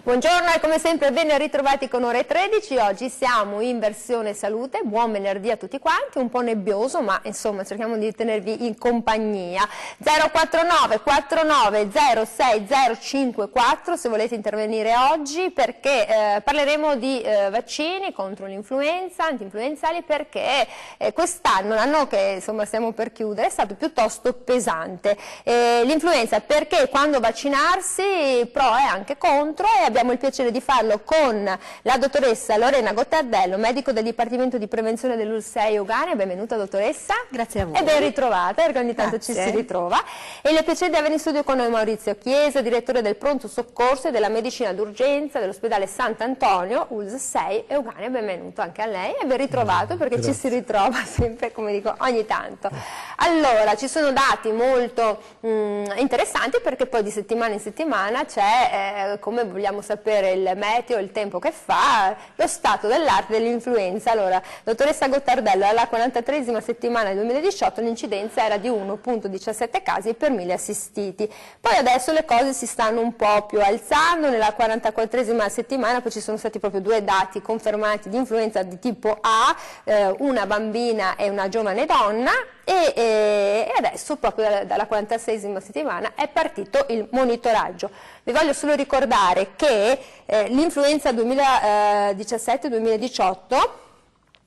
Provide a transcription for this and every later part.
Buongiorno e come sempre ben ritrovati con Ore 13, oggi siamo in versione salute, buon venerdì a tutti quanti, un po' nebbioso ma insomma cerchiamo di tenervi in compagnia. 049 49 06 054 se volete intervenire oggi perché parleremo di vaccini contro l'influenza, antinfluenzali perché quest'anno, l'anno che insomma stiamo per chiudere, è stato piuttosto pesante. L'influenza perché quando vaccinarsi pro e anche contro e abbiamo il piacere di farlo con la dottoressa Lorena Gottardello, medico del Dipartimento di Prevenzione dell'ULSS-6 Euganea. Benvenuta dottoressa. Grazie a voi. E ben ritrovata, perché ogni tanto ci si ritrova. E il piacere di avere in studio con noi Maurizio Chiesa, direttore del pronto soccorso e della medicina d'urgenza dell'ospedale Sant'Antonio, ULSS-6 Euganea. Benvenuto anche a lei e ben ritrovato perché ci si ritrova sempre, come dico, ogni tanto. Allora, ci sono dati molto interessanti perché poi di settimana in settimana c'è, come vogliamo sapere, il meteo, il tempo che fa, lo stato dell'arte dell'influenza. Allora, dottoressa Gottardello, alla 43esima settimana del 2018 l'incidenza era di 1,17 casi per 1000 assistiti. Poi adesso le cose si stanno un po' più alzando, nella 44esima settimana poi ci sono stati proprio 2 dati confermati di influenza di tipo A, una bambina e una giovane donna, e adesso proprio dalla 46esima settimana è partito il monitoraggio. Vi voglio solo ricordare che l'influenza 2017-2018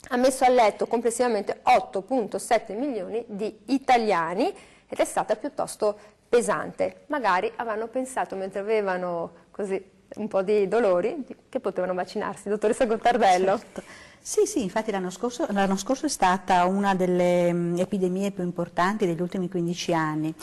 ha messo a letto complessivamente 8,7 milioni di italiani ed è stata piuttosto pesante. Magari avevano pensato, mentre avevano così un po' di dolori, che potevano vaccinarsi. Dottoressa Gottardello? Certo. Sì, infatti l'anno scorso è stata una delle epidemie più importanti degli ultimi 15 anni.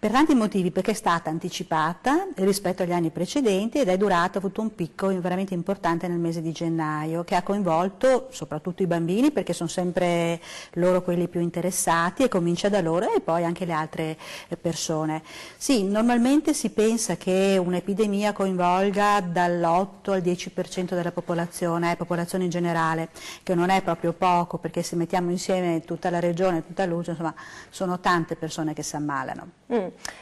Per tanti motivi, perché è stata anticipata rispetto agli anni precedenti ed è durata, ha avuto un picco veramente importante nel mese di gennaio, che ha coinvolto soprattutto i bambini, perché sono sempre loro quelli più interessati e comincia da loro e poi anche le altre persone. Sì, normalmente si pensa che un'epidemia coinvolga dall'8 al 10% della popolazione in generale, che non è proprio poco, perché se mettiamo insieme tutta la regione, tutta l'ULSS, insomma, sono tante persone che si ammalano.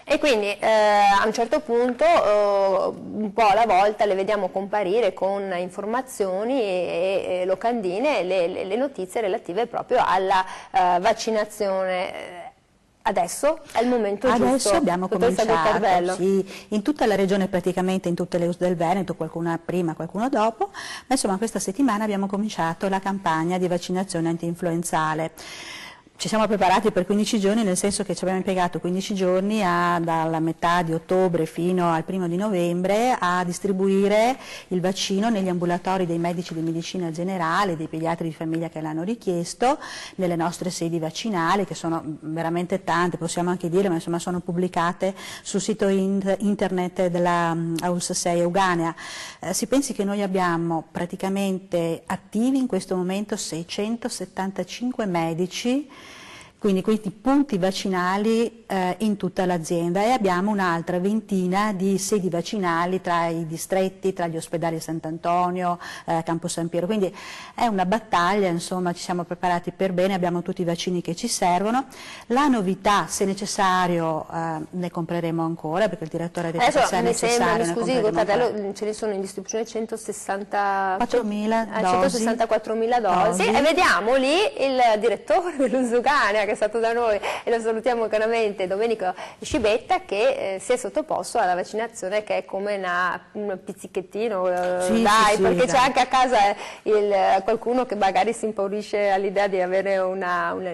E quindi a un certo punto un po' alla volta le vediamo comparire con informazioni e locandine le notizie relative proprio alla vaccinazione. Adesso è il momento giusto. Adesso abbiamo cominciato, sì, in tutta la regione praticamente, in tutte le ULSS del Veneto, qualcuna prima, qualcuno dopo, ma insomma questa settimana abbiamo cominciato la campagna di vaccinazione antinfluenzale. Ci siamo preparati per 15 giorni, nel senso che ci abbiamo impiegato 15 giorni dalla metà di ottobre fino al 1° di novembre a distribuire il vaccino negli ambulatori dei medici di medicina generale, dei pediatri di famiglia che l'hanno richiesto, nelle nostre sedi vaccinali, che sono veramente tante, possiamo anche dire, ma insomma sono pubblicate sul sito internet della ULSS-6 Euganea. Si pensi che noi abbiamo praticamente attivi in questo momento 675 medici, quindi questi punti vaccinali in tutta l'azienda, e abbiamo un'altra ventina di sedi vaccinali tra i distretti, tra gli ospedali Sant'Antonio, Campo San Piero, quindi è una battaglia, insomma ci siamo preparati per bene, abbiamo tutti i vaccini che ci servono. La novità, se necessario, ne compreremo ancora, perché il direttore ha detto che se è necessario mi scusi Gottardello, ce ne sono in distribuzione 164.000 dosi e vediamo lì il direttore dell'ULSS-Euganea che è stato da noi e lo salutiamo caramente, Domenico Scibetta, che si è sottoposto alla vaccinazione, che è come un pizzichettino, perché c'è anche a casa qualcuno che magari si impaurisce all'idea di avere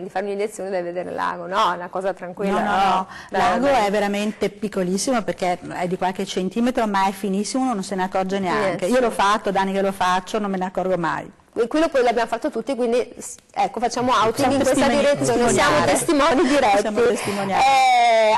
di fare un'iniezione e vedere l'ago. No, è una cosa tranquilla. No, l'ago è veramente piccolissimo perché è di qualche centimetro, ma è finissimo, uno non se ne accorge neanche. Io l'ho fatto, da anni che lo faccio, non me ne accorgo mai. Quello poi l'abbiamo fatto tutti, quindi ecco, facciamo outing in questa direzione, siamo testimoni diretti.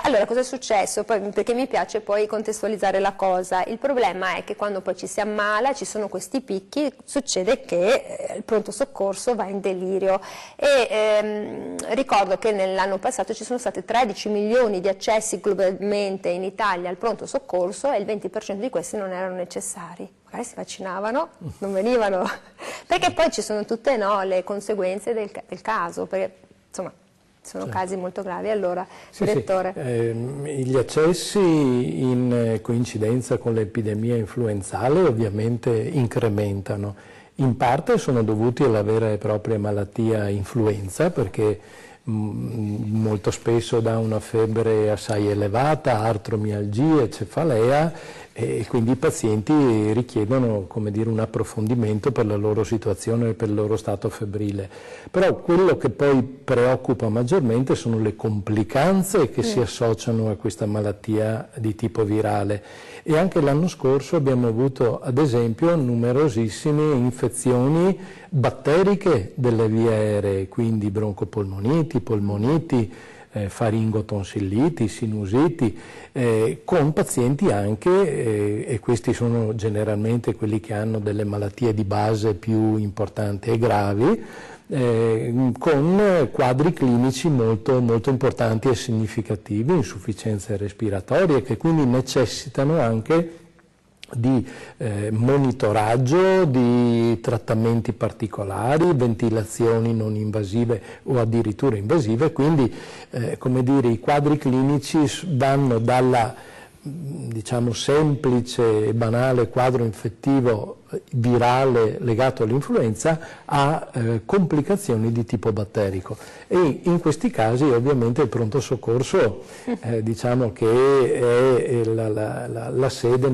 Allora, cosa è successo? Poi, perché mi piace poi contestualizzare la cosa. Il problema è che quando poi ci si ammala, ci sono questi picchi, succede che il pronto soccorso va in delirio. E ricordo che nell'anno passato ci sono state 13 milioni di accessi globalmente in Italia al pronto soccorso e il 20% di questi non erano necessari. Magari si vaccinavano, non venivano, perché poi ci sono tutte le conseguenze del caso, perché insomma sono casi molto gravi. Allora, direttore. Gli accessi in coincidenza con l'epidemia influenzale ovviamente incrementano. In parte sono dovuti alla vera e propria malattia influenza, perché molto spesso dà una febbre assai elevata, artromialgia, cefalea, e quindi i pazienti richiedono, come dire, un approfondimento per la loro situazione e per il loro stato febbrile. Però quello che poi preoccupa maggiormente sono le complicanze che si associano a questa malattia di tipo virale. E anche l'anno scorso abbiamo avuto, ad esempio, numerosissime infezioni batteriche delle vie aeree, quindi broncopolmoniti, polmoniti, faringotonsilliti, sinusiti, con pazienti anche, e questi sono generalmente quelli che hanno delle malattie di base più importanti e gravi, con quadri clinici molto, molto importanti e significativi, insufficienze respiratorie, che quindi necessitano anche di monitoraggio, di trattamenti particolari, ventilazioni non invasive o addirittura invasive, quindi come dire, i quadri clinici vanno dalla, diciamo, semplice e banale quadro infettivo virale legato all'influenza a complicazioni di tipo batterico, e in questi casi ovviamente il pronto soccorso diciamo che è la sede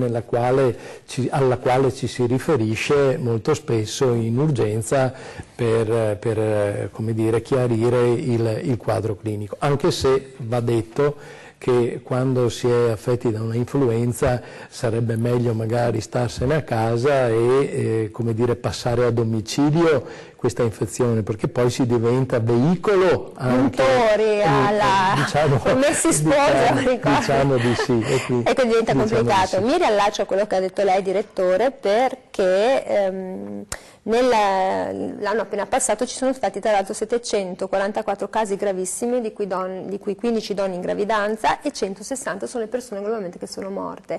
alla quale ci si riferisce molto spesso in urgenza per come dire, chiarire il quadro clinico, anche se va detto che quando si è affetti da una influenza sarebbe meglio magari starsene a casa e come dire, passare a domicilio questa infezione, perché poi si diventa veicolo anche diciamo, messi sposa, diciamo di sì, e quindi diventa complicato. Mi riallaccio a quello che ha detto lei, direttore, perché l'anno appena passato ci sono stati tra l'altro 744 casi gravissimi, di cui 15 donne in gravidanza, e 160 sono le persone globalmente che sono morte.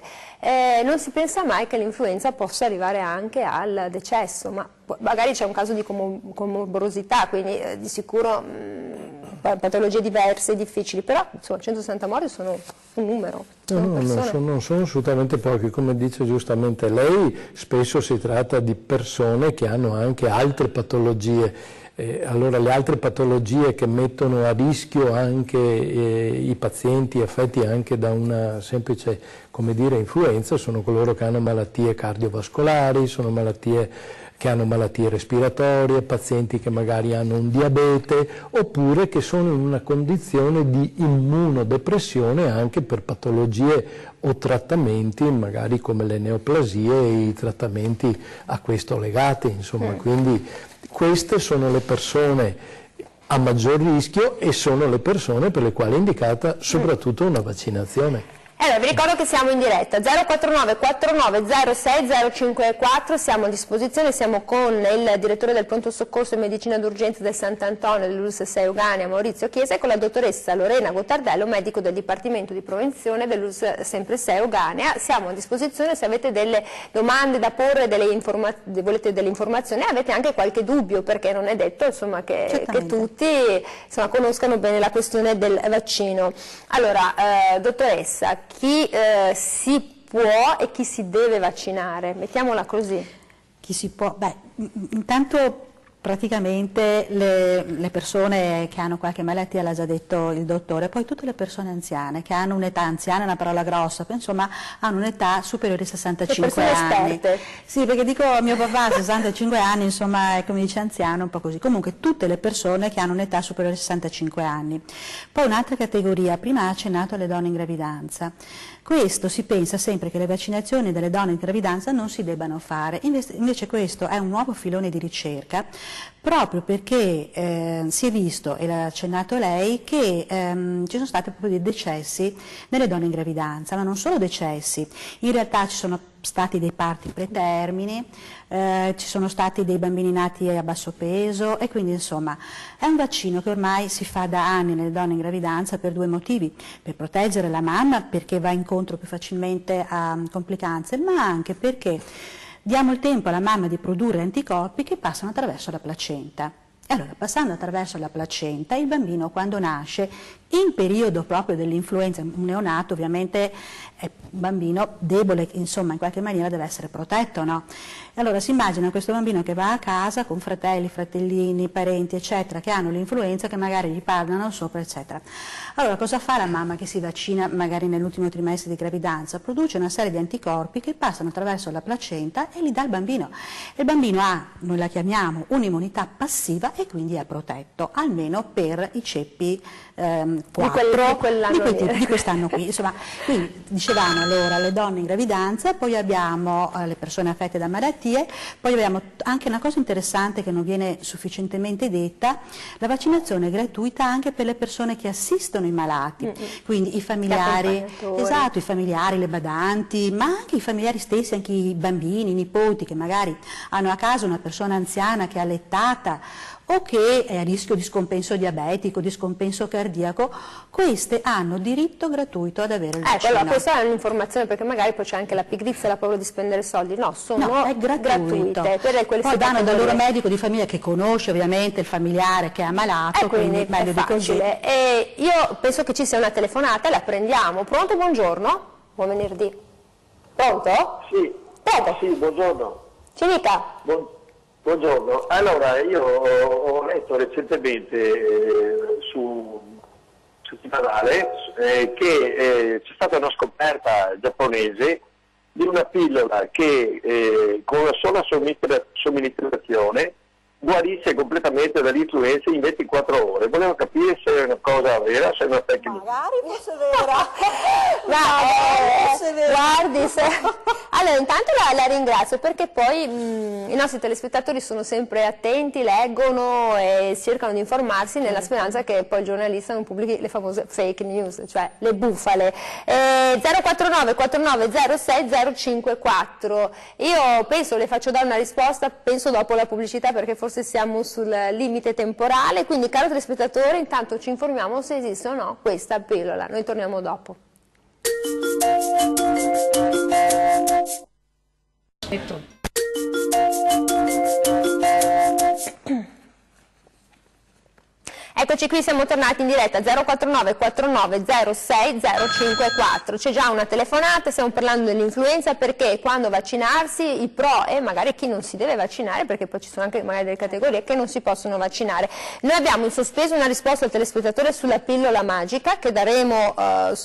Non si pensa mai che l'influenza possa arrivare anche al decesso, ma magari c'è un caso di comorbosità, quindi di sicuro patologie diverse, difficili, però insomma 160 morti sono un numero. Non sono assolutamente pochi, come dice giustamente lei, spesso si tratta di persone che hanno anche altre patologie. Allora le altre patologie che mettono a rischio anche i pazienti affetti anche da una semplice, come dire, influenza sono coloro che hanno malattie cardiovascolari, sono che hanno malattie respiratorie, pazienti che magari hanno un diabete, oppure che sono in una condizione di immunodepressione anche per patologie o trattamenti magari come le neoplasie e i trattamenti a questo legati, insomma, quindi queste sono le persone a maggior rischio e sono le persone per le quali è indicata soprattutto una vaccinazione. Allora, vi ricordo che siamo in diretta 049 49 06 054, siamo a disposizione, siamo con il direttore del pronto soccorso e medicina d'urgenza del Sant'Antonio dell'ULSS 6 Euganea, Maurizio Chiesa, e con la dottoressa Lorena Gottardello, medico del Dipartimento di Prevenzione dell'ULSS sempre 6 Euganea. Siamo a disposizione se avete delle domande da porre, volete delle informazioni, avete anche qualche dubbio, perché non è detto insomma, che tutti insomma, conoscano bene la questione del vaccino. Allora, dottoressa, chi si può e chi si deve vaccinare? Mettiamola così. Chi si può? Beh, intanto praticamente le persone che hanno qualche malattia, l'ha già detto il dottore, poi tutte le persone anziane che hanno un'età, anziana è una parola grossa, insomma hanno un'età superiore ai 65 anni. Esperte. Sì, perché dico a mio papà 65 anni, insomma è come dice anziano, un po' così. Comunque tutte le persone che hanno un'età superiore ai 65 anni. Poi un'altra categoria, prima ha accennato alle donne in gravidanza. Questo si pensa sempre che le vaccinazioni delle donne in gravidanza non si debbano fare, invece questo è un nuovo filone di ricerca, proprio perché si è visto, e l'ha accennato lei, che ci sono stati proprio dei decessi nelle donne in gravidanza, ma non solo decessi, in realtà ci sono stati dei parti pretermini, ci sono stati dei bambini nati a basso peso, e quindi insomma è un vaccino che ormai si fa da anni nelle donne in gravidanza per due motivi: per proteggere la mamma, perché va incontro più facilmente a complicanze, ma anche perché diamo il tempo alla mamma di produrre anticorpi che passano attraverso la placenta. Allora, passando attraverso la placenta, il bambino quando nasce, in periodo proprio dell'influenza, un neonato ovviamente è un bambino debole, insomma in qualche maniera deve essere protetto, no? Allora si immagina questo bambino che va a casa con fratelli, fratellini, parenti eccetera che hanno l'influenza, che magari gli parlano sopra eccetera. Allora cosa fa la mamma che si vaccina magari nell'ultimo trimestre di gravidanza? Produce una serie di anticorpi che passano attraverso la placenta e li dà al bambino. E il bambino ha, noi la chiamiamo, un'immunità passiva e quindi è protetto, almeno per i ceppi 4 di quest'anno qui. Insomma, quindi dicevamo allora le donne in gravidanza, poi abbiamo le persone affette da malattie, poi abbiamo anche una cosa interessante che non viene sufficientemente detta, la vaccinazione è gratuita anche per le persone che assistono i malati, quindi i familiari, esatto, i familiari, le badanti, ma anche i familiari stessi, anche i bambini, i nipoti che magari hanno a casa una persona anziana che è allettata o che è a rischio di scompenso diabetico, di scompenso cardiaco, queste hanno diritto gratuito ad avere il vaccino. Allora, questa è un'informazione perché magari poi c'è anche la pigrizia, la paura di spendere soldi. No, sono è gratuite. Poi danno dal loro medico di famiglia che conosce ovviamente il familiare che è ammalato, quindi meglio di così. E io penso che ci sia una telefonata, la prendiamo. Pronto? Buongiorno. Buon venerdì. Pronto? Sì. Prego. Sì, buongiorno. Ci dica. Buongiorno, allora io ho letto recentemente su settimanale che c'è stata una scoperta giapponese di una pillola che con una sola somministrazione guarisce completamente dall'influenza in 24 ore. Volevo capire se è una cosa vera, se è una fake news. Magari fosse vera. Guardi, allora intanto la ringrazio perché poi i nostri telespettatori sono sempre attenti, leggono e cercano di informarsi nella speranza che poi il giornalista non pubblichi le famose fake news, cioè le bufale. 049 4906 054. Io penso, le faccio dare una risposta, penso dopo la pubblicità perché forse siamo sul limite temporale, quindi caro telespettatore intanto ci informiamo se esiste o no questa pillola, noi torniamo dopo. Eccoci qui, siamo tornati in diretta 049 4906 054. C'è già una telefonata, stiamo parlando dell'influenza perché quando vaccinarsi, i pro e magari chi non si deve vaccinare, perché poi ci sono anche magari delle categorie che non si possono vaccinare. Noi abbiamo in sospeso una risposta al telespettatore sulla pillola magica che daremo,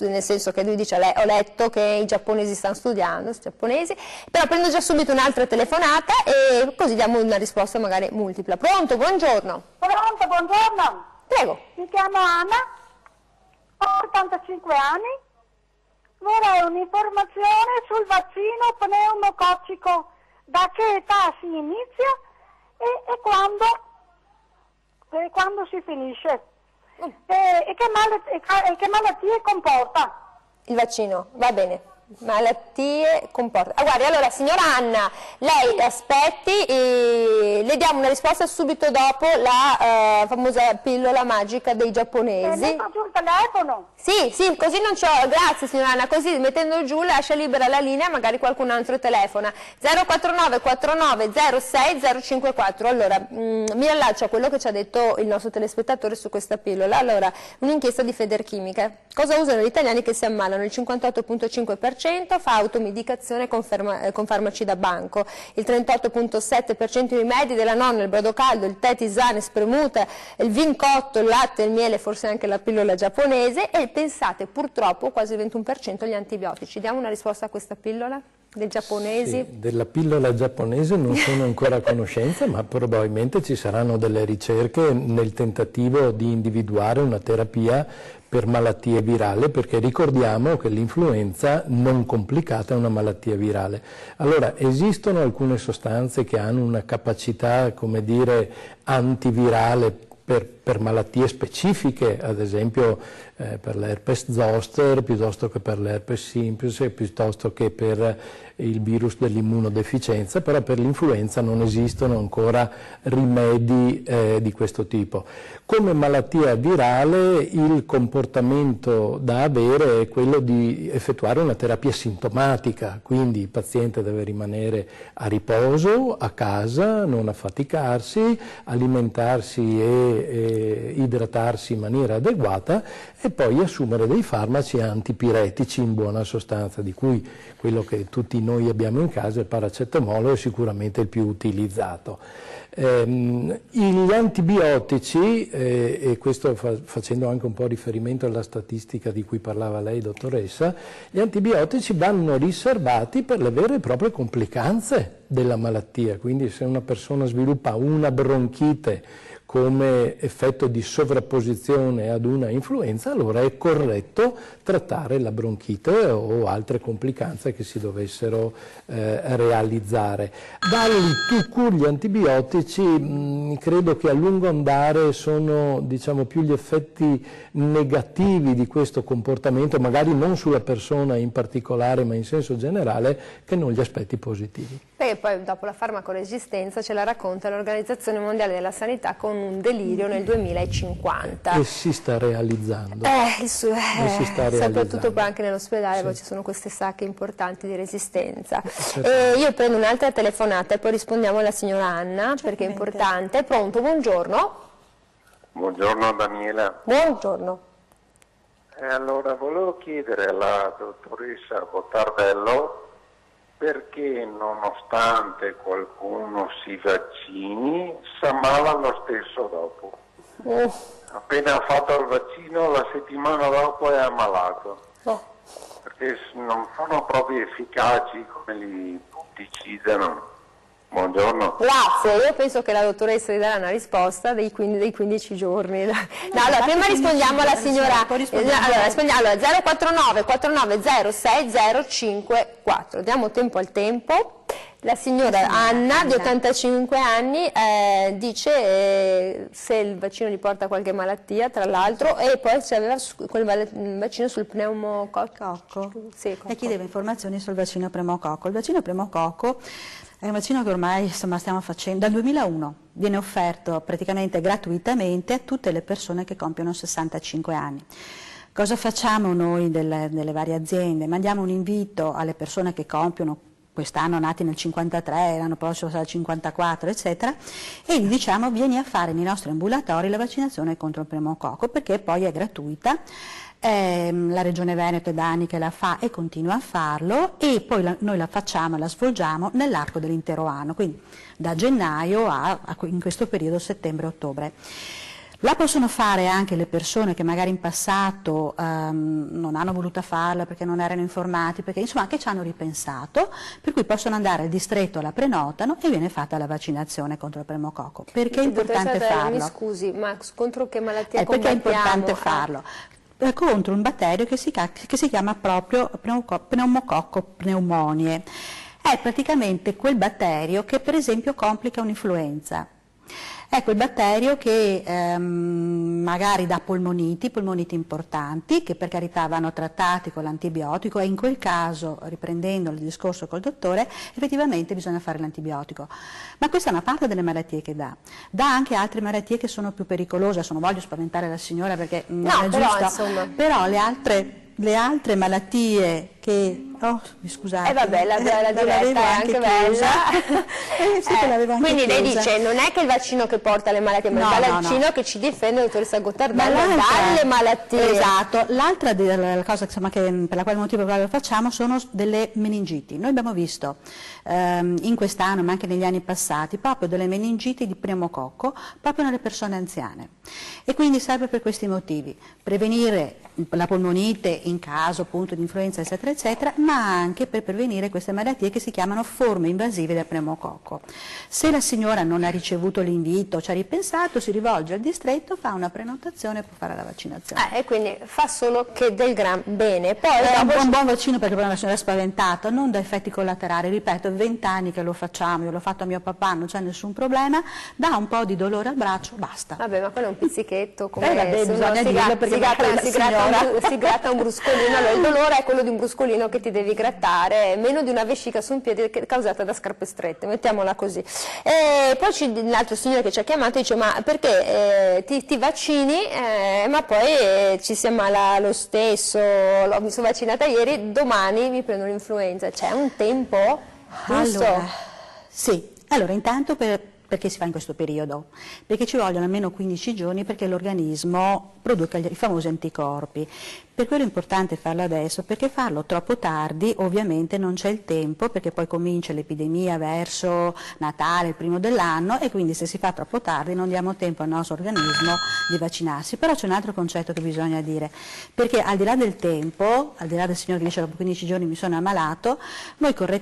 nel senso che lui dice ho letto che i giapponesi stanno studiando, però prendo già subito un'altra telefonata e così diamo una risposta magari multipla. Pronto? Buongiorno. Pronto, buongiorno. Prego. Mi chiamo Anna, ho 85 anni, vorrei un'informazione sul vaccino pneumococcico, da che età si inizia e quando si finisce, e che malattie comporta. Il vaccino, va bene. Malattie comporta. Guardi, allora signora Anna, lei aspetti e le diamo una risposta subito dopo la famosa pillola magica dei giapponesi. Metto giù il telefono. Sì, così non c'ho, grazie signora Anna, così mettendo giù lascia libera la linea, magari qualcun altro telefona. 049 4906 054. Allora, mi allaccio a quello che ci ha detto il nostro telespettatore su questa pillola. Allora, un'inchiesta di Federchimica. Cosa usano gli italiani che si ammalano? Il 58,5% fa automedicazione con farmaci da banco, il 38,7% i rimedi della nonna, il brodo caldo, il tè, tisane, spremuta, il vin cotto, il latte, il miele, forse anche la pillola giapponese e pensate purtroppo quasi il 21% gli antibiotici. Diamo una risposta a questa pillola dei giapponesi? Sì, della pillola giapponese non sono ancora a conoscenza, ma probabilmente ci saranno delle ricerche nel tentativo di individuare una terapia per malattie virali, perché ricordiamo che l'influenza non complicata è una malattia virale. Allora, esistono alcune sostanze che hanno una capacità, come dire, antivirale per malattie specifiche, ad esempio per l'herpes zoster, piuttosto che per l'herpes simplex, piuttosto che per il virus dell'immunodeficienza, però per l'influenza non esistono ancora rimedi di questo tipo. Come malattia virale il comportamento da avere è quello di effettuare una terapia sintomatica, quindi il paziente deve rimanere a riposo, a casa, non affaticarsi, alimentarsi e idratarsi in maniera adeguata e poi assumere dei farmaci antipiretici in buona sostanza, di cui quello che tutti noi abbiamo in casa, il paracetamolo, è sicuramente il più utilizzato. Gli antibiotici, e questo facendo anche un po' riferimento alla statistica di cui parlava lei, dottoressa, gli antibiotici vanno riservati per le vere e proprie complicanze della malattia, quindi se una persona sviluppa una bronchite come effetto di sovrapposizione ad una influenza, allora è corretto trattare la bronchite o altre complicanze che si dovessero realizzare. Darli tout gli antibiotici credo che a lungo andare sono, diciamo, più gli effetti negativi di questo comportamento, magari non sulla persona in particolare ma in senso generale, che non gli aspetti positivi. E poi dopo la farmacoresistenza ce la racconta l'Organizzazione Mondiale della Sanità con un delirio nel 2050. E si sta realizzando. Soprattutto poi anche nell'ospedale, poi ci sono queste sacche importanti di resistenza. Io prendo un'altra telefonata e poi rispondiamo alla signora Anna, perché è importante. Pronto, buongiorno. Buongiorno Daniela. Buongiorno. Allora, volevo chiedere alla dottoressa Bottardello perché nonostante qualcuno si vaccini si ammala lo stesso dopo. Appena ha fatto il vaccino la settimana dopo è ammalato. Perché non sono proprio efficaci come li puticidano. Buongiorno. Grazie, io penso che la dottoressa vi darà una risposta dei 15 giorni. No, allora, prima rispondiamo alla signora. Allora, rispondiamo al 049 49 06 054. Diamo tempo al tempo. La signora Anna, di 85 anni, dice se il vaccino gli porta qualche malattia, tra l'altro, e poi se aveva quel vaccino sul pneumococco. Sì, e chiedeva informazioni sul vaccino pneumococco. Il vaccino pneumococco è un vaccino che ormai stiamo facendo dal 2001, viene offerto praticamente gratuitamente a tutte le persone che compiono 65 anni. Cosa facciamo noi delle varie aziende? Mandiamo un invito alle persone che compiono quest'anno nati nel 53, l'anno prossimo sarà il 54, eccetera, e gli diciamo vieni a fare nei nostri ambulatori la vaccinazione contro il pneumococco, perché poi è gratuita. La Regione Veneto è da anni che la fa e continua a farlo, e poi noi la facciamo e la svolgiamo nell'arco dell'intero anno, quindi da gennaio in questo periodo settembre-ottobre. La possono fare anche le persone che magari in passato non hanno voluto farla perché non erano informati, perché insomma che ci hanno ripensato, per cui possono andare al distretto, la prenotano e viene fatta la vaccinazione contro il pneumococco. Perché è importante farlo? Mi scusi, ma contro che malattia combattiamo? Perché è importante farlo? Contro un batterio che si chiama proprio pneumococco pneumonie. È praticamente quel batterio che per esempio complica un'influenza. È quel batterio che magari dà polmoniti importanti, che per carità vanno trattati con l'antibiotico, e in quel caso, riprendendo il discorso col dottore, effettivamente bisogna fare l'antibiotico. Ma questa è una parte delle malattie che dà. Dà anche altre malattie che sono più pericolose. Adesso non voglio spaventare la signora perché non è giusto, insomma. Però le altre malattie che... Oh, mi scusate. Vabbè, la diretta è anche bella. Quindi lei dice, non è che il vaccino che porta alle malattie, ma è il vaccino che ci difende, dottoressa Gottardello, dalle malattie. Esatto. L'altra cosa insomma, per la quale motivo lo facciamo sono delle meningiti. Noi abbiamo visto in quest'anno, ma anche negli anni passati, proprio delle meningiti di pneumococco, proprio nelle persone anziane. E quindi serve per questi motivi. Prevenire la polmonite in caso appunto di influenza, eccetera, eccetera, ma anche per prevenire queste malattie che si chiamano forme invasive del pneumococco. Se la signora non ha ricevuto l'invito, ci ha ripensato, si rivolge al distretto, fa una prenotazione e può fare la vaccinazione. E quindi fa solo che del gran bene. Poi è un buon vaccino perché poi la signora è spaventata, non da effetti collaterali, ripeto, 20 anni che lo facciamo, io l'ho fatto a mio papà, non c'è nessun problema, dà un po' di dolore al braccio, basta. Vabbè, ma quello è un pizzichetto, come bisogna dirlo perché si gratta un bruscolino, allora il dolore è quello di un bruscolino che ti devi grattare, meno di una vescica su un piede causata da scarpe strette, mettiamola così. E poi l'altro signore che ci ha chiamato dice: ma perché ti vaccini ma poi ci si ammala lo stesso, mi sono vaccinata ieri, domani mi prendo l'influenza, c'è un tempo giusto? Allora, sì, allora intanto perché si fa in questo periodo? Perché ci vogliono almeno 15 giorni perché l'organismo produca i famosi anticorpi. Per quello è importante farlo adesso, perché farlo troppo tardi ovviamente non c'è il tempo, perché poi comincia l'epidemia verso Natale, il primo dell'anno, e quindi se si fa troppo tardi non diamo tempo al nostro organismo di vaccinarsi. Però c'è un altro concetto che bisogna dire, perché al di là del tempo, al di là del signore che dice dopo 15 giorni mi sono ammalato,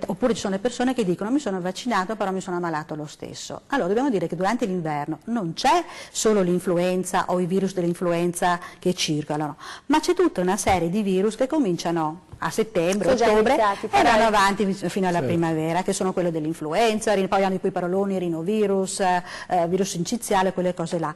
oppure ci sono le persone che dicono mi sono vaccinato però mi sono ammalato lo stesso. Allora dobbiamo dire che durante l'inverno non c'è solo l'influenza o i virus dell'influenza che circolano, ma c'è tutta una serie di virus che cominciano a settembre, ottobre e vanno avanti fino alla primavera, che sono quello dell'influenza, poi hanno quei paroloni, rinovirus, virus sinciziale, quelle cose là.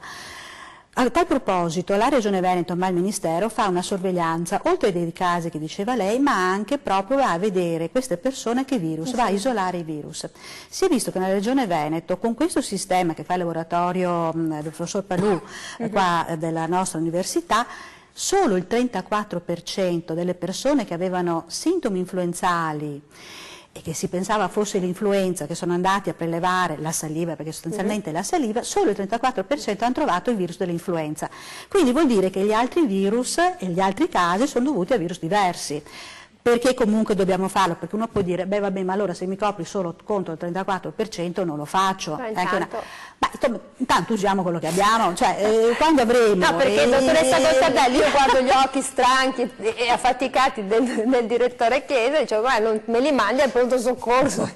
A tal proposito la Regione Veneto, ma il Ministero, fa una sorveglianza, oltre ai casi che diceva lei, ma anche proprio va a vedere queste persone che virus, va a isolare i virus. Si è visto che nella Regione Veneto, con questo sistema che fa il laboratorio del professor Palù, qua della nostra università, solo il 34% delle persone che avevano sintomi influenzali e che si pensava fosse l'influenza, che sono andati a prelevare la saliva, perché sostanzialmente la saliva, solo il 34% hanno trovato il virus dell'influenza. Quindi vuol dire che gli altri virus e gli altri casi sono dovuti a virus diversi. Perché comunque dobbiamo farlo? Perché uno può dire, beh vabbè, ma allora se mi copri solo contro il 34% non lo faccio. Ma intanto usiamo quello che abbiamo, cioè quando avremo... No, perché dottoressa Gottardelli, io guardo gli occhi stranchi e affaticati del direttore Chiesa e dicevo, non me li mandi al pronto soccorso.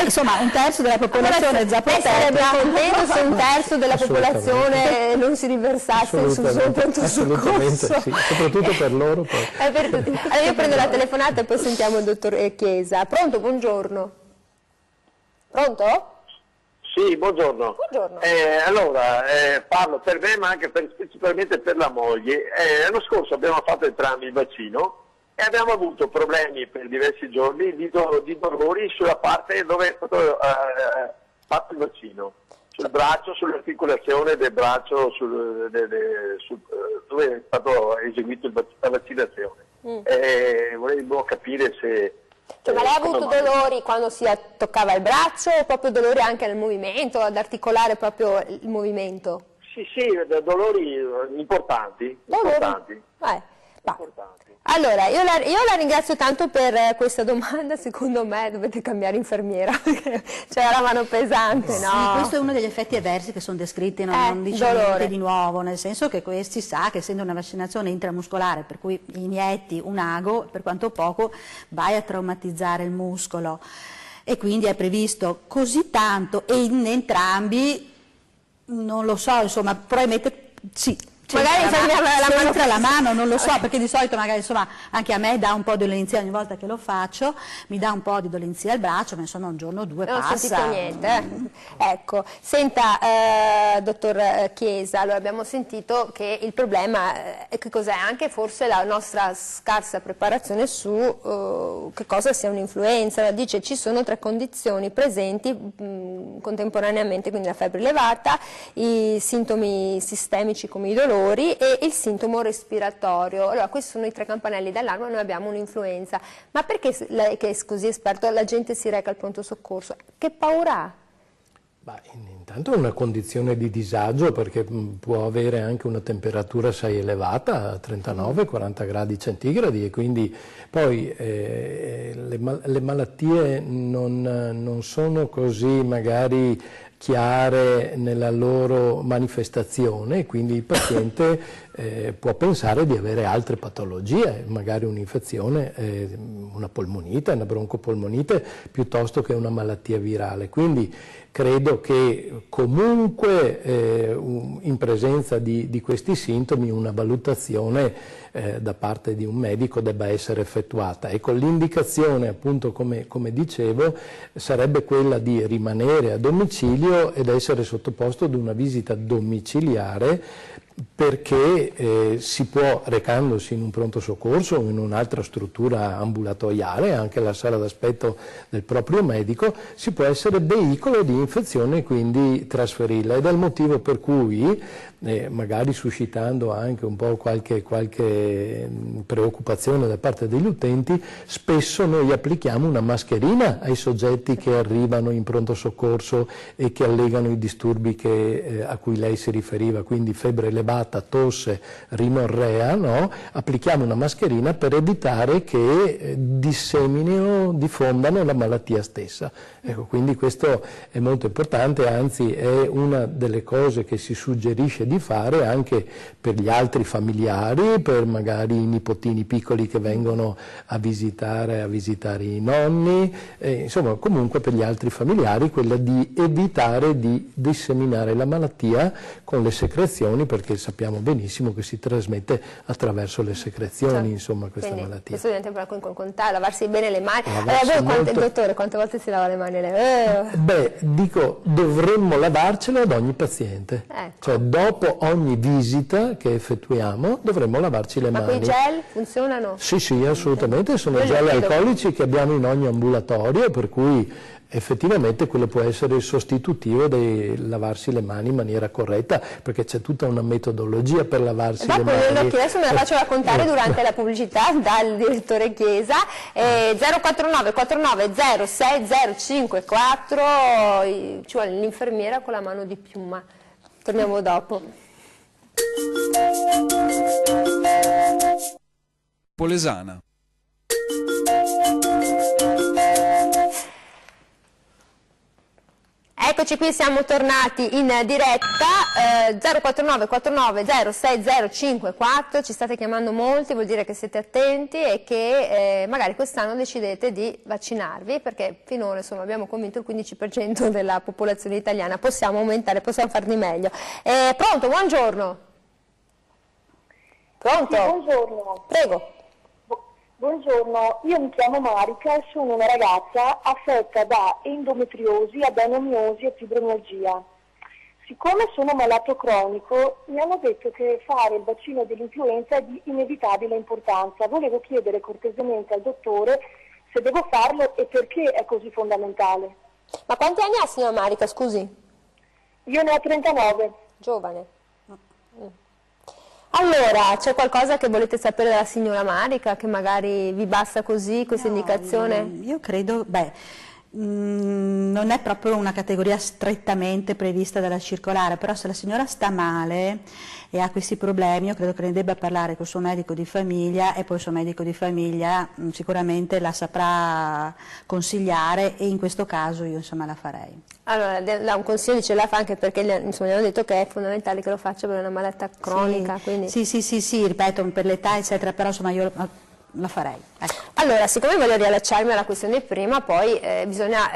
Insomma, un terzo della popolazione è già protetta. Sarebbe contento se un terzo della popolazione non si riversasse sul pronto soccorso. Sì, soprattutto per loro. Poi. Per tutti. Allora io prendo la telefonata e poi sentiamo il dottor Chiesa. Pronto? Buongiorno. Pronto? Sì, buongiorno. Buongiorno. Allora, parlo per me ma anche principalmente per la moglie. L'anno scorso abbiamo fatto entrambi il vaccino e abbiamo avuto problemi per diversi giorni di dolori sulla parte dove è stato fatto il vaccino. Sul braccio, sull'articolazione del braccio, dove è stato eseguito la vaccinazione. Volevo capire se... ma lei ha avuto dolori quando si toccava il braccio o proprio dolori anche nel movimento, ad articolare proprio il movimento? Sì, dolori importanti. Importanti. Allora, io la ringrazio tanto per questa domanda, secondo me dovete cambiare infermiera, perché c'è la mano pesante, no? Sì, questo è uno degli effetti avversi che sono descritti, non dice niente di nuovo, nel senso che si sa che essendo una vaccinazione intramuscolare, per cui inietti un ago, per quanto poco vai a traumatizzare il muscolo, e quindi è previsto così tanto, e in entrambi, non lo so, insomma, probabilmente sì. Magari la mano, non lo so, perché di solito magari insomma anche a me dà un po' di dolenzia ogni volta che lo faccio, mi dà un po' di dolenzia al braccio, ma insomma un giorno o due passa. Non ho sentito niente. Ecco, senta dottor Chiesa, allora abbiamo sentito che il problema è che cos'è anche forse la nostra scarsa preparazione su che cosa sia un'influenza. Dice ci sono 3 condizioni presenti contemporaneamente, quindi la febbre elevata, i sintomi sistemici come i dolori e il sintomo respiratorio. Allora questi sono i 3 campanelli d'allarme, noi abbiamo un'influenza. Ma perché lei che è così esperto, la gente si reca al pronto soccorso? Che paura ha? Intanto è una condizione di disagio perché può avere anche una temperatura assai elevata, 39-40 gradi centigradi, e quindi poi le malattie non sono così magari chiare nella loro manifestazione, quindi il paziente può pensare di avere altre patologie, magari un'infezione, una polmonite, una broncopolmonite, piuttosto che una malattia virale. Quindi credo che comunque in presenza di questi sintomi una valutazione da parte di un medico debba essere effettuata. Ecco, l'indicazione, appunto, come dicevo, sarebbe quella di rimanere a domicilio ed essere sottoposto ad una visita domiciliare, perché si può, recandosi in un pronto soccorso o in un'altra struttura ambulatoriale, anche la sala d'aspetto del proprio medico, si può essere veicolo di infezione e quindi trasferirla. Ed è il motivo per cui, magari suscitando anche un po' qualche preoccupazione da parte degli utenti, spesso noi applichiamo una mascherina ai soggetti che arrivano in pronto soccorso e che allegano i disturbi a cui lei si riferiva, quindi febbre elevata, tosse, rinorrea, no? Applichiamo una mascherina per evitare che disseminino, diffondano la malattia stessa. Ecco, quindi questo è molto importante, anzi è una delle cose che si suggerisce di fare anche per gli altri familiari, per magari i nipotini piccoli che vengono a visitare i nonni, insomma comunque per gli altri familiari, quella di evitare di disseminare la malattia con le secrezioni, perché sappiamo benissimo che si trasmette attraverso le secrezioni, certo. Insomma, questa quindi, malattia. Questo diventa un contatto, lavarsi bene le mani. Dottore, quante volte si lava le mani? Beh, dico, dovremmo lavarcele ad ogni paziente. Ecco. Cioè, dopo ogni visita che effettuiamo dovremmo lavarci le mani. Ma quei gel funzionano? Sì, assolutamente, sono gel alcolici che abbiamo in ogni ambulatorio, per cui effettivamente quello può essere il sostitutivo di lavarsi le mani in maniera corretta, perché c'è tutta una metodologia per lavarsi le mani. Adesso me la faccio raccontare durante la pubblicità dal direttore Chiesa. 049 49 06054, ci vuole l'infermiera con la mano di piuma. Torniamo dopo. Polesana. Eccoci qui, siamo tornati in diretta, 049 49 06054, ci state chiamando molti, vuol dire che siete attenti e che magari quest'anno decidete di vaccinarvi, perché finora insomma abbiamo convinto il 15% della popolazione italiana, possiamo aumentare, possiamo far di meglio. Pronto, buongiorno. Pronto? Sì, buongiorno. Prego. Buongiorno, io mi chiamo Marica e sono una ragazza affetta da endometriosi, adenomiosi e fibromialgia. Siccome sono malato cronico, mi hanno detto che fare il vaccino dell'influenza è di inevitabile importanza. Volevo chiedere cortesemente al dottore se devo farlo e perché è così fondamentale. Ma quanti anni ha, signora Marica, scusi? Io ne ho 39. Giovane. Allora, c'è qualcosa che volete sapere dalla signora Marica, che magari vi basta così, questa indicazione? Io credo, non è proprio una categoria strettamente prevista dalla circolare, però se la signora sta male e ha questi problemi, io credo che ne debba parlare col suo medico di famiglia, e poi il suo medico di famiglia sicuramente la saprà consigliare, e in questo caso io insomma la farei. Allora, un consiglio ce la fa anche perché gli hanno detto che è fondamentale che lo faccia per una malattia cronica. Sì, quindi... sì, ripeto, per l'età eccetera, però insomma io la farei. Ecco. Allora, siccome voglio riallacciarmi alla questione prima, poi bisogna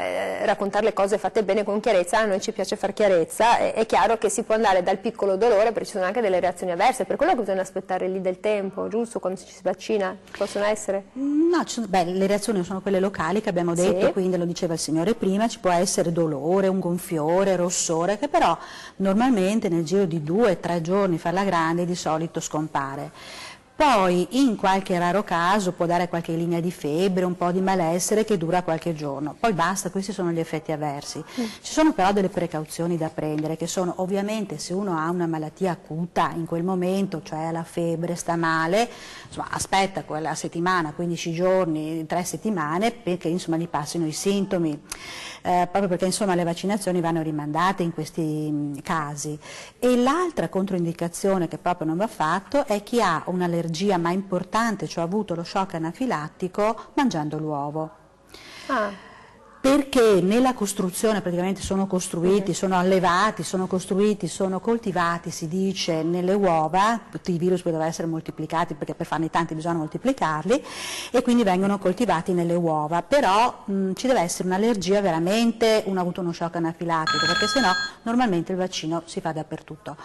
raccontare le cose fatte bene con chiarezza, a noi ci piace far chiarezza, è chiaro che si può andare dal piccolo dolore, perché ci sono anche delle reazioni avverse, per quello che bisogna aspettare lì del tempo, giusto, quando ci si vaccina, possono essere? No, le reazioni sono quelle locali che abbiamo detto, sì. Quindi lo diceva il signore prima, ci può essere dolore, un gonfiore, rossore, che però normalmente nel giro di 2-3 giorni, farla grande, di solito scompare. Poi in qualche raro caso può dare qualche linea di febbre, un po' di malessere che dura qualche giorno, poi basta, questi sono gli effetti avversi. Ci sono però delle precauzioni da prendere, che sono ovviamente, se uno ha una malattia acuta in quel momento, cioè la febbre, sta male, insomma, aspetta quella settimana, 15 giorni, 3 settimane perché insomma gli passino i sintomi, proprio perché insomma le vaccinazioni vanno rimandate in questi casi. E l'altra controindicazione che proprio non va fatto è chi ha un'allergia ma importante, cioè ha avuto lo shock anafilattico mangiando l'uovo. perché nella costruzione praticamente sono costruiti, sono allevati, sono costruiti, sono coltivati, si dice, nelle uova. Tutti i virus devono essere moltiplicati, perché per farne tanti bisogna moltiplicarli, e quindi vengono coltivati nelle uova, però ci deve essere un'allergia veramente, uno ha avuto uno shock anafilattico, perché sennò normalmente il vaccino si fa dappertutto.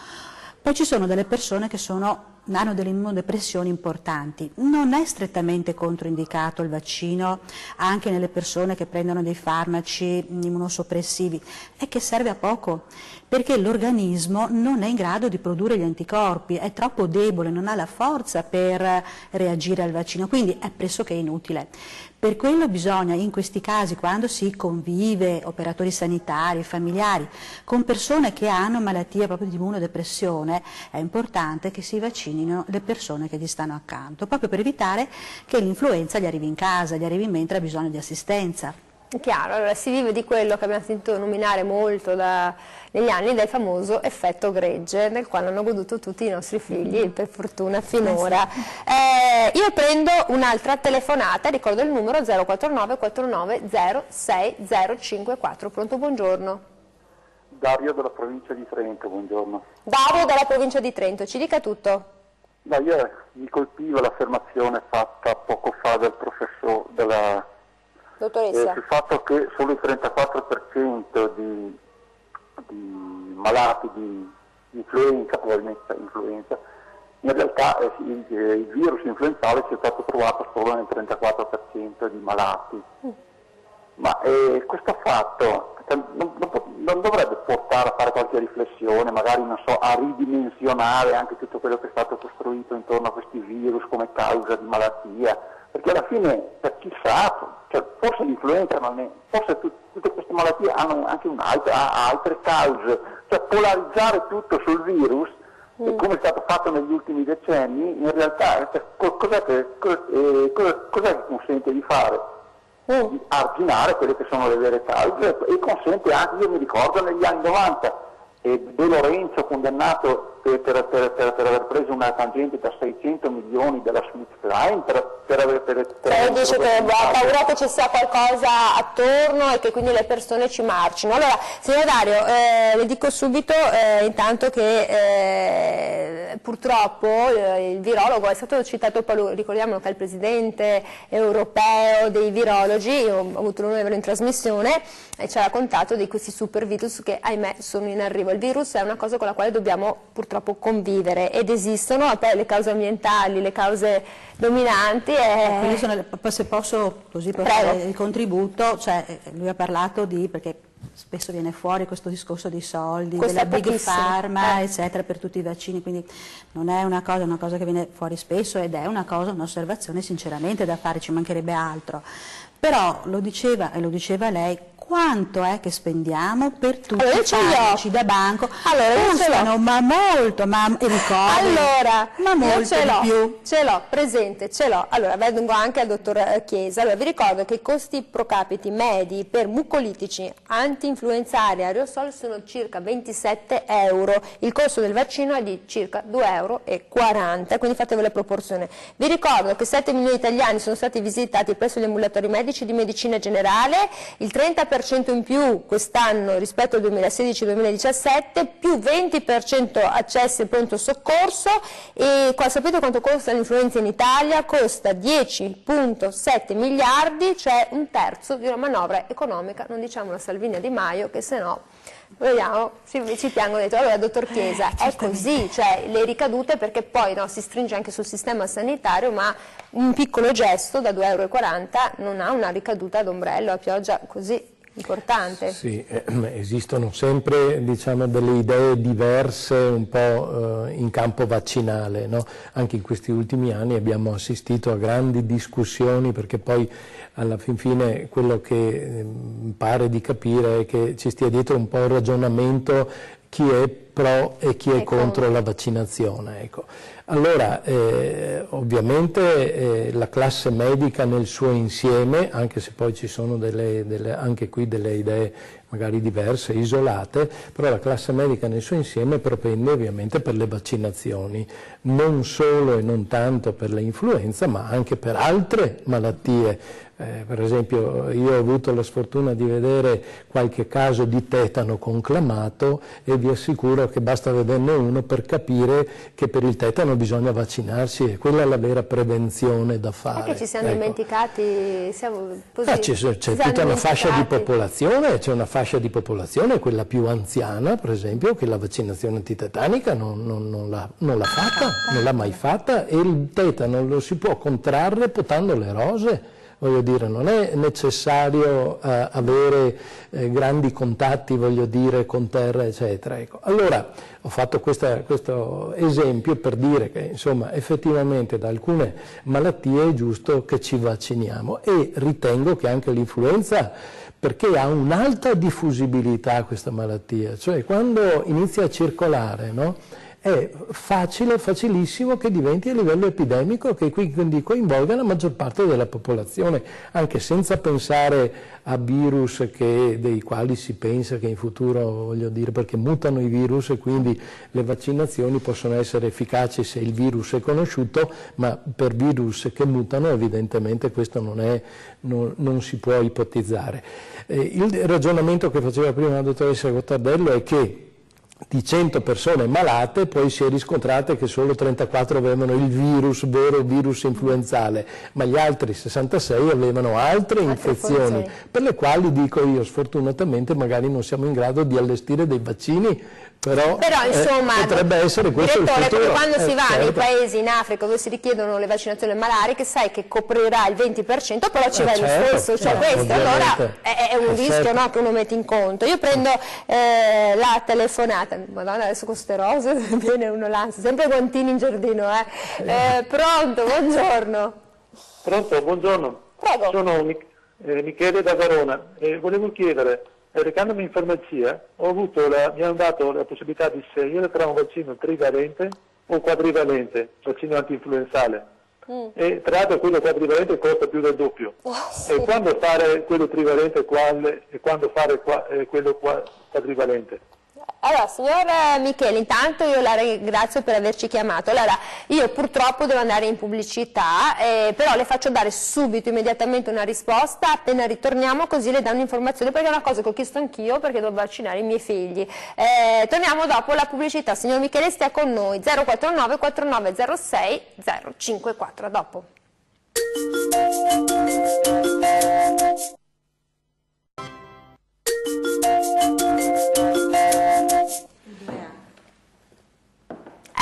Poi ci sono delle persone che hanno delle immunodepressioni importanti. Non è strettamente controindicato il vaccino anche nelle persone che prendono dei farmaci immunosoppressivi, è che serve a poco, perché l'organismo non è in grado di produrre gli anticorpi, è troppo debole, non ha la forza per reagire al vaccino, quindi è pressoché inutile. Per quello bisogna, in questi casi, quando si convive, operatori sanitari, familiari, con persone che hanno malattie proprio di immunodepressione, è importante che si vaccinino le persone che gli stanno accanto, proprio per evitare che l'influenza gli arrivi in casa, gli arrivi mentre ha bisogno di assistenza. Chiaro, allora si vive di quello che abbiamo sentito nominare molto negli anni, del famoso effetto gregge, del quale hanno goduto tutti i nostri figli, per fortuna finora. Io prendo un'altra telefonata, ricordo il numero 049 49 06054. Pronto, buongiorno. Dario della provincia di Trento, buongiorno. Dario dalla provincia di Trento, ci dica tutto. Mi colpiva l'affermazione fatta poco fa del professore, dottoressa, sul fatto che solo il 34% di malati di influenza, probabilmente influenza, in realtà il virus influenzale sia stato trovato solo nel 34% di malati. Ma questo fatto non dovrebbe portare a fare qualche riflessione, magari a ridimensionare anche tutto quello che è stato costruito intorno a questi virus come causa di malattia? Perché alla fine, per chi sa, forse l'influenza non è, forse tutte queste malattie hanno anche altre cause, polarizzare tutto sul virus, come è stato fatto negli ultimi decenni, in realtà cos'è che consente di fare? Di arginare quelle che sono le vere cause, e consente anche, io mi ricordo negli anni 90, De Lorenzo condannato per aver preso una tangente da 600 milioni della SmithKline Lei dice che ha paura che ci sia qualcosa attorno e che quindi le persone ci marcino. Allora, signor Dario, le dico subito intanto che purtroppo il virologo è stato citato, ricordiamo che è il presidente europeo dei virologi, io ho avuto l'onore di averlo in trasmissione e ci ha raccontato di questi super virus che ahimè sono in arrivo. Il virus è una cosa con la quale dobbiamo purtroppo convivere, ed esistono poi le cause ambientali, le cause dominanti. Se posso così portare il contributo, lui ha parlato perché spesso viene fuori questo discorso dei soldi, della big pharma, eccetera, per tutti i vaccini, quindi non è una cosa che viene fuori spesso, ed è un'osservazione sinceramente da fare, ci mancherebbe altro. Però lo diceva lei, quanto è che spendiamo per tutti i farmaci da banco? Costano molto, molto di più. Ce l'ho presente, ce l'ho. Allora, vengo anche al dottor Chiesa. Allora, vi ricordo che i costi pro capite medi per mucolitici, anti-influenzali e aerosol sono circa 27 euro. Il costo del vaccino è di circa 2,40 euro, quindi fatevi la proporzione. Vi ricordo che 7 milioni di italiani sono stati visitati presso gli ambulatori medici di medicina generale, il 30% in più quest'anno rispetto al 2016-2017, più 20% accessi al pronto soccorso. E qua sapete quanto costa l'influenza in Italia? Costa 10,7 miliardi, cioè un terzo di una manovra economica, non diciamo la Salvini e Di Maio, che se no vediamo, ci piangono dentro. Allora, dottor Chiesa, è così, le ricadute, perché poi si stringe anche sul sistema sanitario, ma un piccolo gesto da 2,40 euro non ha una ricaduta d'ombrello a pioggia così importante. Sì, esistono sempre delle idee diverse un po' in campo vaccinale, no? Anche in questi ultimi anni abbiamo assistito a grandi discussioni, perché poi alla fin fine quello che pare di capire è che ci stia dietro un po' il ragionamento chi è pro e chi è contro la vaccinazione. Ecco. Allora, ovviamente la classe medica nel suo insieme, anche se poi ci sono anche qui delle idee magari diverse, isolate, però la classe medica nel suo insieme propende ovviamente per le vaccinazioni, non solo e non tanto per l'influenza, ma anche per altre malattie. Per esempio io ho avuto la sfortuna di vedere qualche caso di tetano conclamato e vi assicuro che basta vederne uno per capire che per il tetano bisogna vaccinarsi e quella è la vera prevenzione da fare. Perché ci siamo dimenticati? C'è tutta una fascia di popolazione, c'è una fascia di popolazione, quella più anziana per esempio, che la vaccinazione antitetanica non l'ha fatta, non l'ha mai fatta, e il tetano lo si può contrarre potando le rose. Voglio dire, non è necessario avere grandi contatti, voglio dire, con terra, eccetera. Ecco. Allora, ho fatto questo esempio per dire che, insomma, effettivamente da alcune malattie è giusto che ci vacciniamo, e ritengo che anche l'influenza, perché ha un'alta diffusibilità questa malattia, cioè quando inizia a circolare, no? È facilissimo che diventi a livello epidemico, che quindi coinvolga la maggior parte della popolazione, anche senza pensare a virus dei quali si pensa che in futuro, voglio dire, perché mutano i virus e quindi le vaccinazioni possono essere efficaci se il virus è conosciuto, ma per virus che mutano evidentemente questo non si può ipotizzare. Il ragionamento che faceva prima la dottoressa Gottardello è che di 100 persone malate poi si è riscontrato che solo 34 avevano il vero virus influenzale, ma gli altri 66 avevano altre infezioni, per le quali, dico io, sfortunatamente magari non siamo in grado di allestire dei vaccini, però insomma, potrebbe essere questo il futuro. Quando si va nei paesi in Africa dove si richiedono le vaccinazioni malariche, sai che coprirà il 20%, però ci vai lo stesso, cioè questo allora è un rischio, no, che uno mette in conto. Io prendo la telefonata, madonna, adesso con ste rose viene uno l'ansia, sempre guantini in giardino, pronto, buongiorno. Pronto, buongiorno. Prego. Sono Michele da Verona e volevo chiedere, recandomi in farmacia, mi hanno dato la possibilità di scegliere tra un vaccino trivalente o quadrivalente, vaccino anti-influenzale. E tra l'altro quello quadrivalente costa più del doppio. Sì. E quando fare quello trivalente e quando fare quello quadrivalente? Allora, signor Michele, intanto io la ringrazio per averci chiamato. Allora, io purtroppo devo andare in pubblicità, però le faccio dare subito, immediatamente una risposta, appena ritorniamo, così le danno informazioni, perché è una cosa che ho chiesto anch'io, perché devo vaccinare i miei figli. Torniamo dopo la pubblicità. Signor Michele, stia con noi, 049 4906 054, a dopo.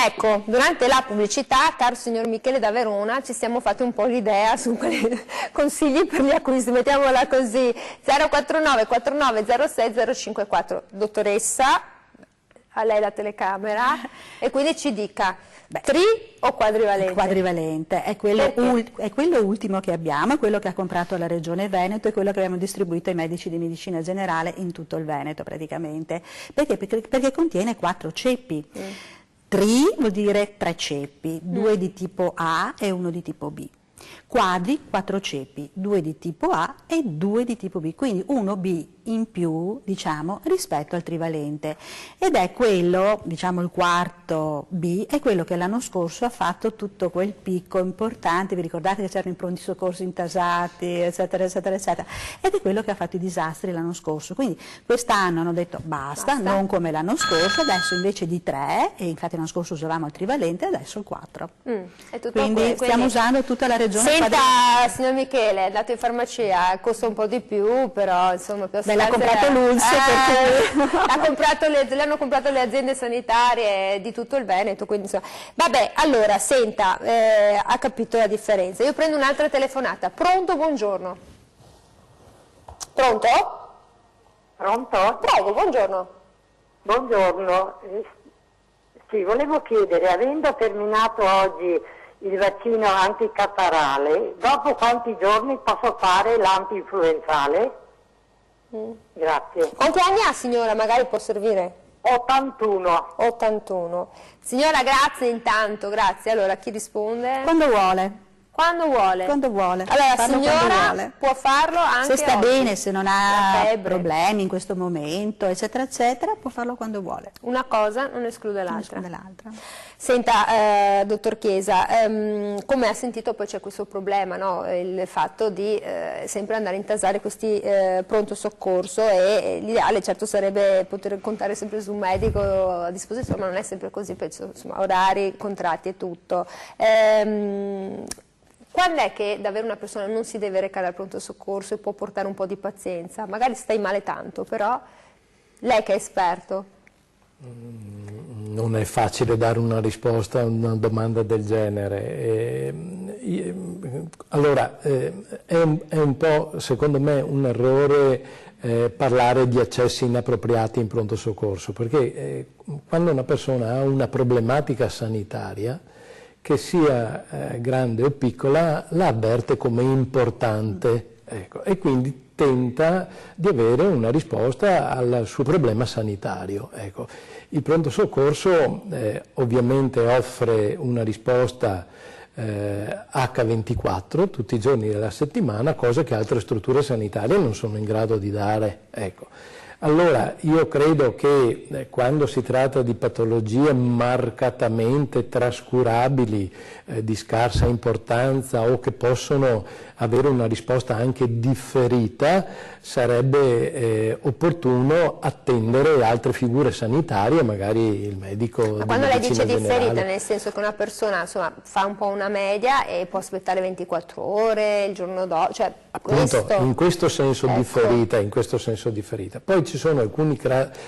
Ecco, durante la pubblicità, caro signor Michele da Verona, ci siamo fatti un po' l'idea su quali consigli per gli acquisti, mettiamola così, 049 4906 054. Dottoressa, a lei la telecamera, e quindi ci dica, tri o quadrivalente? Quadrivalente, è quello ultimo che abbiamo, è quello che ha comprato la Regione Veneto e quello che abbiamo distribuito ai medici di medicina generale in tutto il Veneto praticamente, perché contiene 4 ceppi. Tri vuol dire 3 ceppi, 2 di tipo A e 1 di tipo B. Quadri, 4 ceppi, 2 di tipo A e 2 di tipo B, quindi 1 B in più, diciamo, rispetto al trivalente. Ed è quello, diciamo il quarto B, è quello che l'anno scorso ha fatto tutto quel picco importante, vi ricordate che c'erano i pronti soccorsi intasati, eccetera, eccetera, eccetera, ed è quello che ha fatto i disastri l'anno scorso. Quindi quest'anno hanno detto basta, non come l'anno scorso, adesso invece di 3, e infatti l'anno scorso usavamo il trivalente, adesso il 4. Quindi stiamo usando tutta la regione. Senta, signor Michele, è andato in farmacia, costa un po' di più, però insomma più l'ha comprato l'ULS, le hanno comprato le aziende sanitarie di tutto il Veneto, quindi insomma. Vabbè, allora, senta, ha capito la differenza. Io prendo un'altra telefonata. Pronto, buongiorno. Pronto? Pronto? Prego, buongiorno. Buongiorno. Sì, volevo chiedere, avendo terminato oggi il vaccino anticatarale, dopo quanti giorni posso fare l'anti-influenzale? Grazie. Quanti anni ha, signora? Magari può servire. 81. 81. Signora, grazie intanto, grazie. Allora, chi risponde? Quando vuole. Quando vuole. Quando vuole. Allora, Farlo signora quando vuole. può farlo anche se sta oggi. bene, se non ha problemi in questo momento, eccetera, eccetera, può farlo quando vuole. Una cosa non esclude l'altra. Non esclude l'altra. Senta, dottor Chiesa, come ha sentito poi c'è questo problema, no? Il fatto di sempre andare a intasare questi pronto soccorso, e l'ideale certo sarebbe poter contare sempre su un medico a disposizione, ma non è sempre così, insomma, orari, contratti e tutto. Quando è che davvero una persona non si deve recare al pronto soccorso e può portare un po' di pazienza? Magari stai male tanto, però lei che è esperto. Non è facile dare una risposta a una domanda del genere. Allora, è un po', secondo me, un errore parlare di accessi inappropriati in pronto soccorso, perché quando una persona ha una problematica sanitaria, che sia grande o piccola, la avverte come importante, ecco, e quindi tenta di avere una risposta al suo problema sanitario. Ecco. Il pronto soccorso ovviamente offre una risposta H24 tutti i giorni della settimana, cosa che altre strutture sanitarie non sono in grado di dare. Ecco. Allora, io credo che quando si tratta di patologie marcatamente trascurabili, di scarsa importanza o che possono avere una risposta anche differita, sarebbe opportuno attendere altre figure sanitarie, magari il medico. Ma quando lei dice differita, generale, nel senso che una persona insomma, fa un po' una media e può aspettare 24 ore, il giorno dopo, cioè appunto, in questo senso differita, in questo senso differita. Poi ci sono alcuni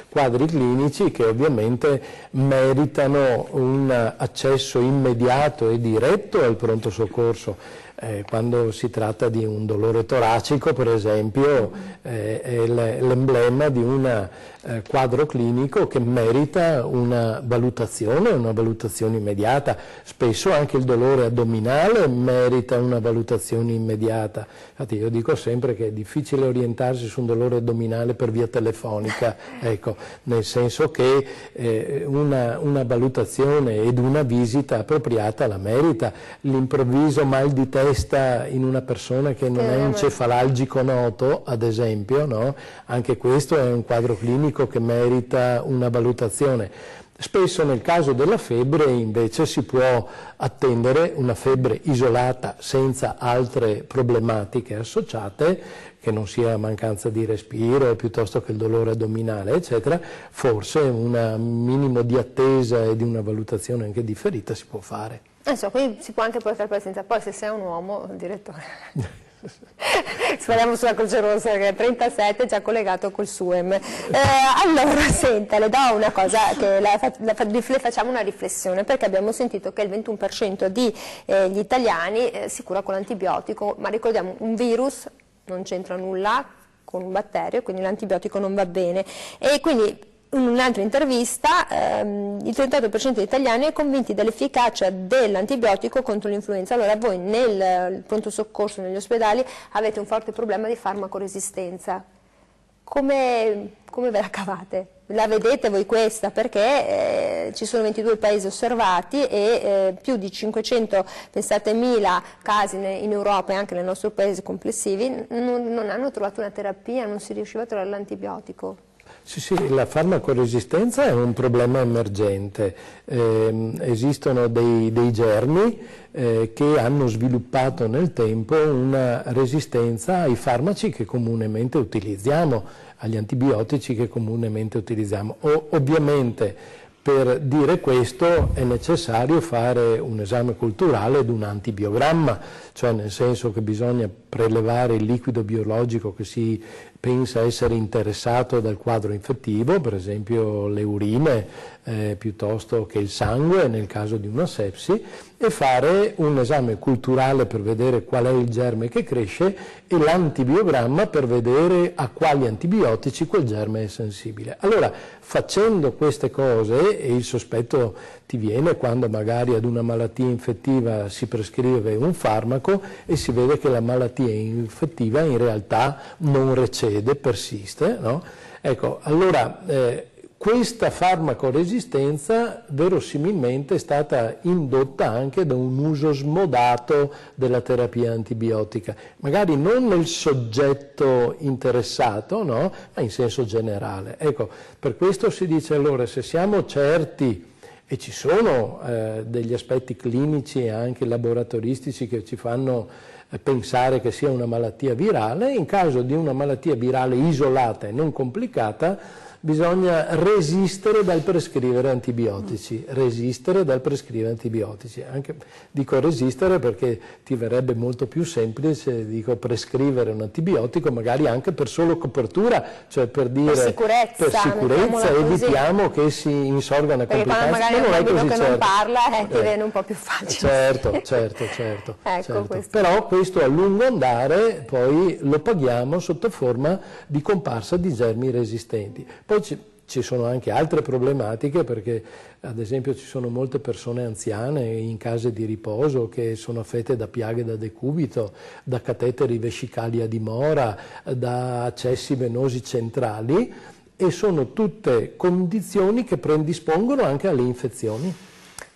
quadri clinici che ovviamente meritano un accesso immediato e diretto al pronto soccorso. Quando si tratta di un dolore toracico, per esempio, è l'emblema di un quadro clinico che merita una valutazione immediata. Spesso anche il dolore addominale merita una valutazione immediata. Infatti io dico sempre che è difficile orientarsi su un dolore addominale per via telefonica, ecco, nel senso che una valutazione ed una visita appropriata la merita. L'improvviso mal di testa in una persona che non è un cefalalgico noto, ad esempio, no? Anche questo è un quadro clinico che merita una valutazione. Spesso nel caso della febbre invece si può attendere una febbre isolata senza altre problematiche associate, che non sia mancanza di respiro piuttosto che il dolore addominale eccetera. Forse un minimo di attesa e di una valutazione anche differita si può fare. Quindi si può anche portare pazienza. Poi se sei un uomo, direttore, spariamo sulla Croce Rossa che è 37 già collegato col SUEM. Allora, senta, le do una cosa, che le facciamo una riflessione, perché abbiamo sentito che il 21% degli italiani si cura con l'antibiotico, ma ricordiamo, un virus non c'entra nulla con un batterio, quindi l'antibiotico non va bene. E quindi in un'altra intervista il 38% degli italiani è convinti dell'efficacia dell'antibiotico contro l'influenza. Allora voi nel pronto soccorso, negli ospedali, avete un forte problema di farmacoresistenza. Come ve la cavate? La vedete voi questa? Perché ci sono 22 paesi osservati e più di 500, pensate, mila casi in Europa e anche nel nostro paese complessivi non hanno trovato una terapia, non si riusciva a trovare l'antibiotico. Sì, la farmacoresistenza è un problema emergente. Esistono dei germi che hanno sviluppato nel tempo una resistenza ai farmaci che comunemente utilizziamo, agli antibiotici che comunemente utilizziamo. Ovviamente per dire questo è necessario fare un esame culturale ed un antibiogramma, cioè nel senso che bisogna prelevare il liquido biologico che si pensa essere interessato dal quadro infettivo, per esempio le urine piuttosto che il sangue nel caso di una sepsi, e fare un esame culturale per vedere qual è il germe che cresce e l'antibiogramma per vedere a quali antibiotici quel germe è sensibile. Allora, facendo queste cose, e il sospetto ti viene quando magari ad una malattia infettiva si prescrive un farmaco e si vede che la malattia infettiva in realtà non recede, persiste, no? Ecco, allora questa farmacoresistenza verosimilmente è stata indotta anche da un uso smodato della terapia antibiotica, magari non nel soggetto interessato, no? Ma in senso generale. Ecco, per questo si dice allora, se siamo certi, e ci sono degli aspetti clinici e anche laboratoristici che ci fanno pensare che sia una malattia virale, in caso di una malattia virale isolata e non complicata, bisogna resistere dal prescrivere antibiotici, Anche, dico resistere perché ti verrebbe molto più semplice, dico, prescrivere un antibiotico, magari anche per solo copertura, cioè per dire per sicurezza evitiamo che si insorgano complicanze, magari ma non è così che certo. Non parla ti viene un po' più facile. Certo. Ecco, Però questo a lungo andare poi lo paghiamo sotto forma di comparsa di germi resistenti. Poi ci sono anche altre problematiche, perché ad esempio ci sono molte persone anziane in case di riposo che sono affette da piaghe da decubito, da cateteri vescicali a dimora, da accessi venosi centrali, e sono tutte condizioni che predispongono anche alle infezioni.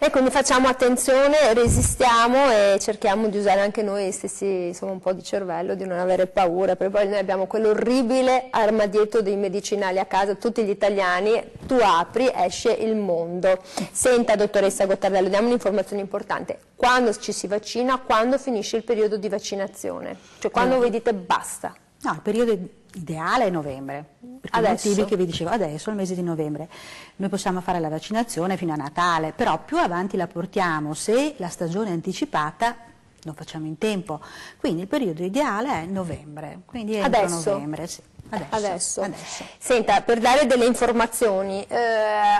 E quindi facciamo attenzione, resistiamo e cerchiamo di usare anche noi stessi, insomma, un po' di cervello, di non avere paura, perché poi noi abbiamo quell'orribile armadietto dei medicinali a casa, tutti gli italiani, tu apri, esce il mondo. Senta, dottoressa Gottardello, diamo un'informazione importante: quando ci si vaccina, quando finisce il periodo di vaccinazione? Cioè quando voi dite basta? No, il periodo ideale è novembre, per i motivi che vi dicevo adesso, il mese di novembre. Noi possiamo fare la vaccinazione fino a Natale, però più avanti la portiamo, se la stagione è anticipata lo facciamo in tempo. Quindi il periodo ideale è novembre, quindi entro novembre, sì. Adesso. Senta, per dare delle informazioni,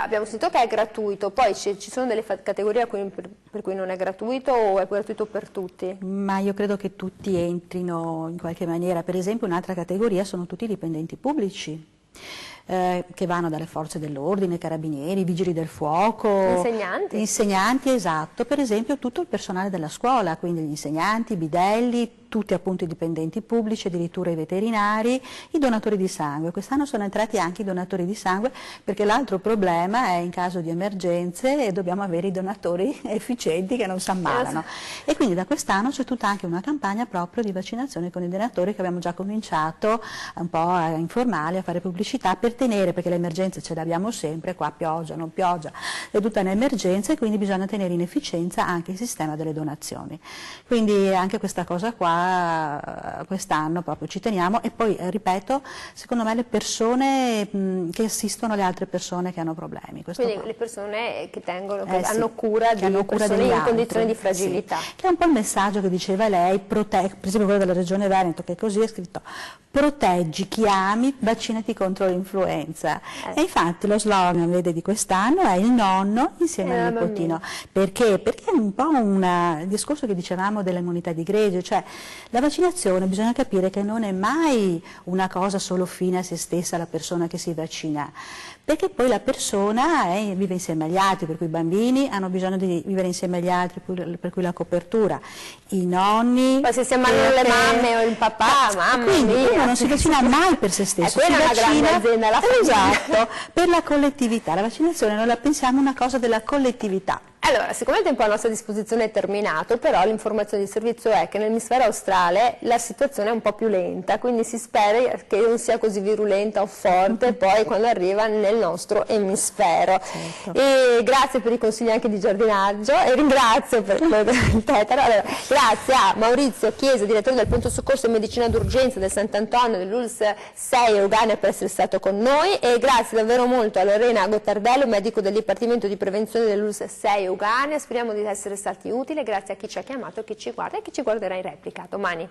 abbiamo sentito che è gratuito, poi ci sono delle categorie per cui non è gratuito, o è gratuito per tutti? Ma io credo che tutti entrino in qualche maniera. Per esempio un'altra categoria sono tutti i dipendenti pubblici, che vanno dalle forze dell'ordine, carabinieri, vigili del fuoco, insegnanti, esatto, per esempio tutto il personale della scuola, quindi gli insegnanti, i bidelli, tutti appunto i dipendenti pubblici, addirittura i veterinari, i donatori di sangue. Quest'anno sono entrati anche i donatori di sangue, perché l'altro problema è in caso di emergenze e dobbiamo avere i donatori efficienti che non si ammalano. E quindi da quest'anno c'è tutta anche una campagna proprio di vaccinazione con i donatori, che abbiamo già cominciato un po' a informarli, a fare pubblicità per tenere, perché le emergenze ce le abbiamo sempre, qua pioggia, non pioggia, è tutta un'emergenza, e quindi bisogna tenere in efficienza anche il sistema delle donazioni. Quindi anche questa cosa qua quest'anno proprio ci teniamo. E poi ripeto, secondo me le persone che assistono le altre persone che hanno problemi. Quindi le persone che tengono, che hanno cura di persone in condizioni di fragilità. Sì. Che è un po' il messaggio che diceva lei, per esempio quello della Regione Veneto, che così è scritto: proteggi chi ami, vaccinati contro l'influenza. E infatti lo slogan, vede, di quest'anno è il nonno insieme al nipotino. Perché? Perché è un po' il discorso che dicevamo dell'immunità di gregge, cioè la vaccinazione bisogna capire che non è mai una cosa solo fine a se stessa, la persona che si vaccina, perché poi la persona vive insieme agli altri, per cui i bambini hanno bisogno di vivere insieme agli altri, per cui la copertura, i nonni... Poi se si ammalano le mamme o il papà, mamma quindi mia, uno non si vaccina mai per se stesso, quella è una grande azienda, la famiglia. Esatto, per la collettività. La vaccinazione noi la pensiamo una cosa della collettività. Allora, siccome il tempo a nostra disposizione è terminato, però l'informazione di servizio è che nell'emisfero australe la situazione è un po' più lenta, quindi si spera che non sia così virulenta o forte poi quando arriva nel nostro emisfero. Certo. E grazie per i consigli anche di giardinaggio, e ringrazio per il tetano. Allora, grazie a Maurizio Chiesa, direttore del pronto soccorso e medicina d'urgenza del Sant'Antonio dell'ULSS 6 Euganea, per essere stato con noi, e grazie davvero molto a Lorena Gottardello, medico del Dipartimento di Prevenzione dell'ULSS 6 Euganea. Speriamo di essere stati utili, grazie a chi ci ha chiamato, a chi ci guarda e chi ci guarderà in replica. Domani.